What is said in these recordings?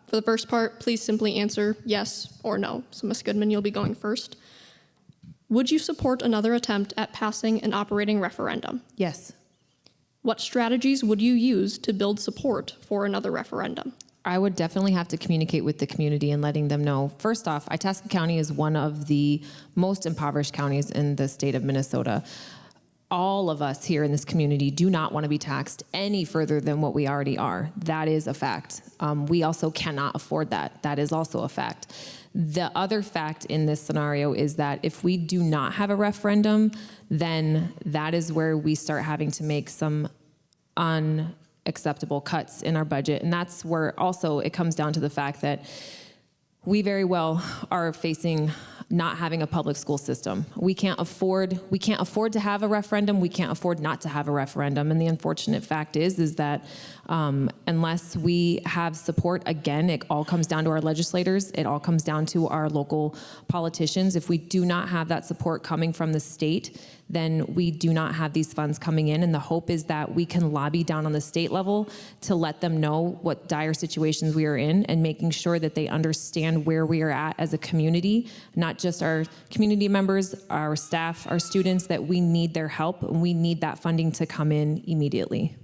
For the first part, please simply answer yes or no. So Ms. Goodman, you'll be going first. Would you support another attempt at passing an operating referendum? Yes. What strategies would you use to build support for another referendum? I would definitely have to communicate with the community and letting them know. First off, Itasca County is one of the most impoverished counties in the state of Minnesota. All of us here in this community do not want to be taxed any further than what we already are. That is a fact. We also cannot afford that. That is also a fact. The other fact in this scenario is that if we do not have a referendum, then that is where we start having to make some unacceptable cuts in our budget. And that's where also it comes down to the fact that we very well are facing not having a public school system. We can't afford to have a referendum. We can't afford not to have a referendum. And the unfortunate fact is that unless we have support, again, it all comes down to our legislators. It all comes down to our local politicians. If we do not have that support coming from the state, then we do not have these funds coming in. And the hope is that we can lobby down on the state level to let them know what dire situations we are in and making sure that they understand where we are at as a community, not just our community members, our staff, our students, that we need their help and we need that funding to come in immediately.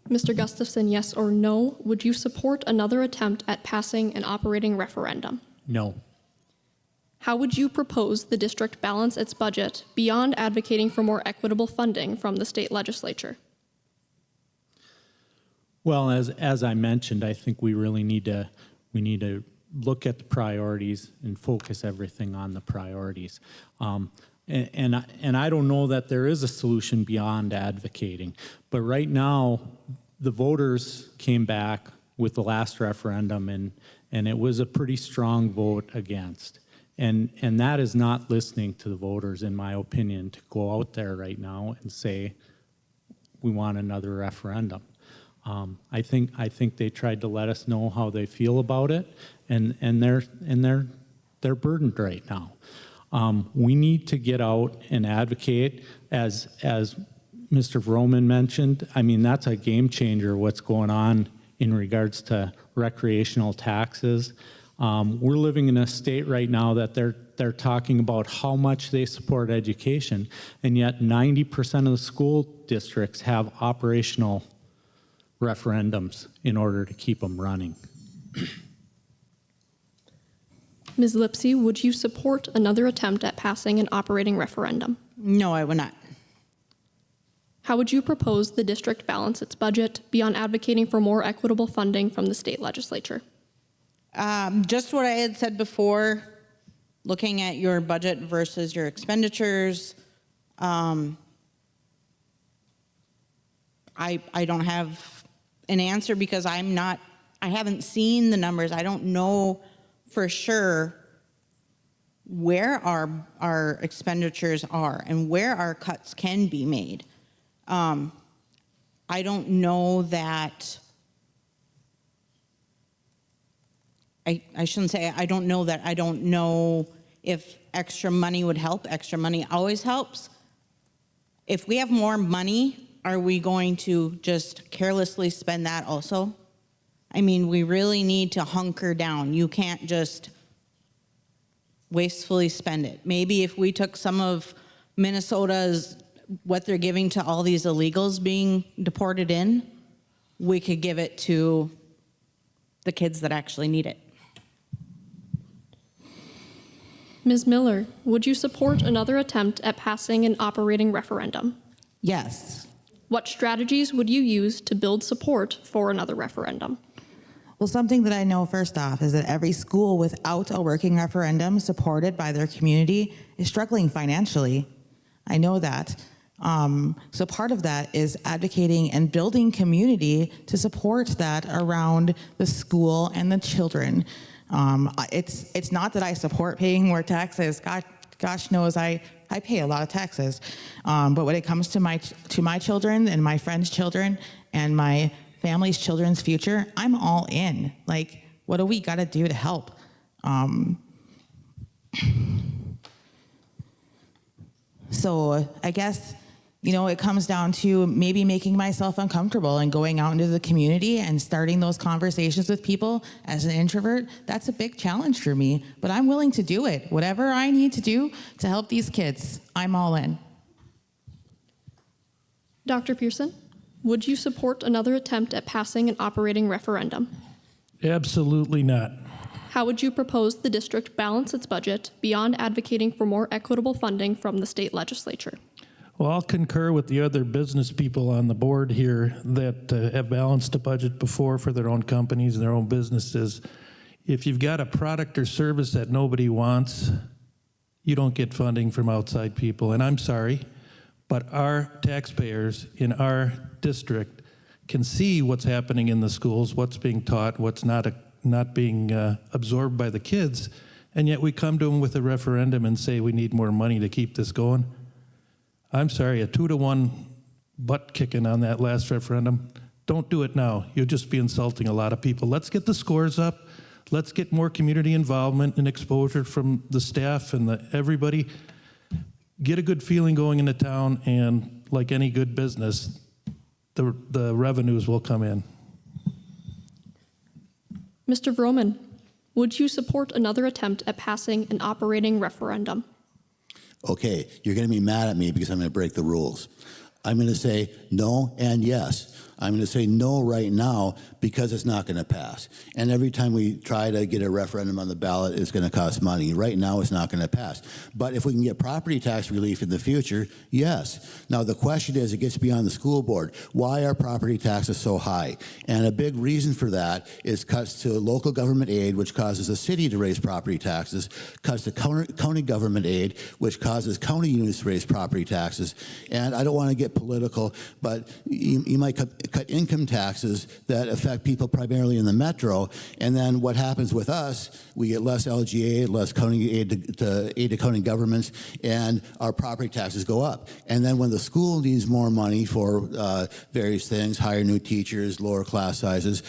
Mr. Gustafson, yes or no? Would you support another attempt at passing an operating referendum? No. How would you propose the district balance its budget beyond advocating for more equitable funding from the state legislature? Well, as I mentioned, I think we really need to look at the priorities and focus everything on the priorities. And I don't know that there is a solution beyond advocating, but right now the voters came back with the last referendum and it was a pretty strong vote against. And that is not listening to the voters, in my opinion, to go out there right now and say, we want another referendum. I think they tried to let us know how they feel about it, and they're burdened right now. We need to get out and advocate, as Mr. Vroman mentioned. I mean, that's a game changer, what's going on in regards to recreational taxes. We're living in a state right now that they're talking about how much they support education, and yet 90% of the school districts have operational referendums in order to keep them running. Ms. Lipsey, would you support another attempt at passing an operating referendum? No, I would not. How would you propose the district balance its budget beyond advocating for more equitable funding from the state legislature? Just what I had said before, looking at your budget versus your expenditures. I don't have an answer because I haven't seen the numbers. I don't know for sure where our expenditures are and where our cuts can be made. I don't know that, I shouldn't say I don't know that. I don't know if extra money would help. Extra money always helps. If we have more money, are we going to just carelessly spend that also? I mean, we really need to hunker down. You can't just wastefully spend it. Maybe if we took some of Minnesota's, what they're giving to all these illegals being deported in, we could give it to the kids that actually need it. Ms. Miller, would you support another attempt at passing an operating referendum? Yes. What strategies would you use to build support for another referendum? Well, something that I know first off is that every school without a working referendum supported by their community is struggling financially. I know that. So part of that is advocating and building community to support that around the school and the children. It's not that I support paying more taxes. Gosh knows I pay a lot of taxes. But when it comes to my children and my friends' children and my family's children's future, I'm all in. Like, what do we got to do to help? So I guess It comes down to maybe making myself uncomfortable and going out into the community and starting those conversations with people. As an introvert, that's a big challenge for me, but I'm willing to do it. Whatever I need to do to help these kids, I'm all in. Dr. Pearson, would you support another attempt at passing an operating referendum? Absolutely not. How would you propose the district balance its budget beyond advocating for more equitable funding from the state legislature? Well, I'll concur with the other business people on the board here that have balanced a budget before for their own companies and their own businesses. If you've got a product or service that nobody wants, you don't get funding from outside people. And I'm sorry, but our taxpayers in our district can see what's happening in the schools, what's being taught, what's not being absorbed by the kids, and yet we come to them with a referendum and say we need more money to keep this going. I'm sorry, a 2-to-1 butt kicking on that last referendum. Don't do it now. You'll just be insulting a lot of people. Let's get the scores up. Let's get more community involvement and exposure from the staff and everybody. Get a good feeling going into town, and like any good business, the revenues will come in. Mr. Vroman, would you support another attempt at passing an operating referendum? Okay, you're going to be mad at me because I'm going to break the rules. I'm going to say no and yes. I'm going to say no right now because it's not going to pass. And every time we try to get a referendum on the ballot, it's going to cost money. Right now, it's not going to pass. But if we can get property tax relief in the future, yes. Now, the question is, it gets beyond the school board. Why are property taxes so high? And a big reason for that is cuts to local government aid, which causes the city to raise property taxes, cuts to county government aid, which causes county units to raise property taxes. And I don't want to get political, but you might cut income taxes that affect people primarily in the metro, and then what happens with us, we get less LGA, less county aid to county governments, and our property taxes go up. And then when the school needs more money for various things, hire new teachers, lower class sizes,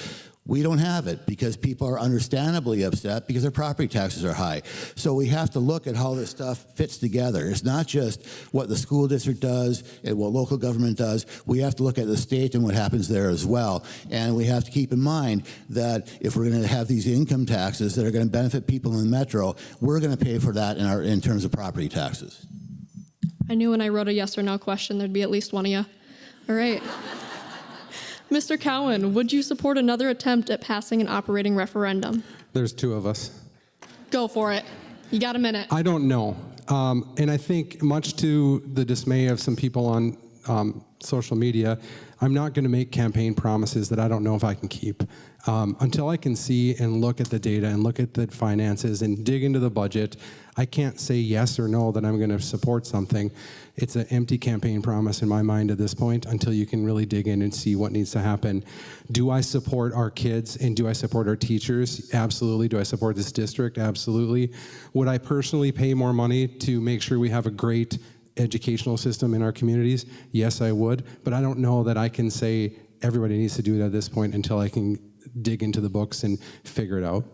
we don't have it because people are understandably upset because their property taxes are high. So we have to look at how this stuff fits together. It's not just what the school district does and what local government does. We have to look at the state and what happens there as well. And we have to keep in mind that if we're going to have these income taxes that are going to benefit people in the metro, we're going to pay for that in terms of property taxes. I knew when I wrote a yes or no question, there'd be at least one of you. All right. Mr. Cowan, would you support another attempt at passing an operating referendum? There's two of us. Go for it. You got a minute. I don't know. And I think much to the dismay of some people on social media, I'm not going to make campaign promises that I don't know if I can keep. Until I can see and look at the data and look at the finances and dig into the budget, I can't say yes or no that I'm going to support something. It's an empty campaign promise in my mind at this point until you can really dig in and see what needs to happen. Do I support our kids and do I support our teachers? Absolutely. Do I support this district? Absolutely. Would I personally pay more money to make sure we have a great educational system in our communities? Yes, I would. But I don't know that I can say everybody needs to do it at this point until I can dig into the books and figure it out.